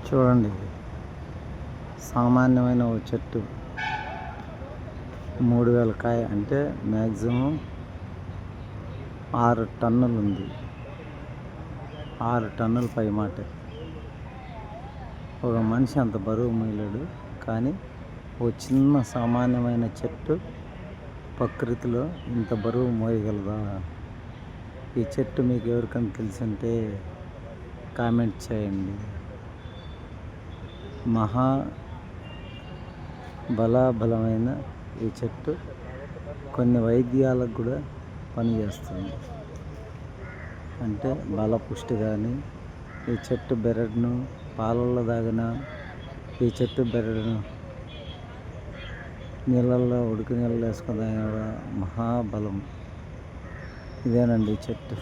చూడండి, సామాన్యమైన ఓ చెట్టు 3000 కాయ అంటే మ్యాక్సిమం 6 టన్నులు ఉంది. 6 టన్నుల పై మాట. ఒక మనిషి అంత బరువు మోయలేడు. కానీ ఓ చిన్న సామాన్యమైన చెట్టు ప్రకృతిలో ఇంత బరువు మోయగలదా? ఈ చెట్టు మీకు ఎవరికైనా తెలిసింటే కామెంట్ చేయండి. మహా బలమైన ఈ చెట్టు కొన్ని వైద్యాలకు కూడా పనిచేస్తుంది. అంటే బలపుష్టి కానీ, ఈ చెట్టు బెరడును పాలల్లో తాగిన, ఈ చెట్టు బెరడును నీళ్ళల్లో ఉడికి నీళ్ళు వేసుకుని తాగిన మహాబలం. ఇదేనండి ఈ చెట్టు.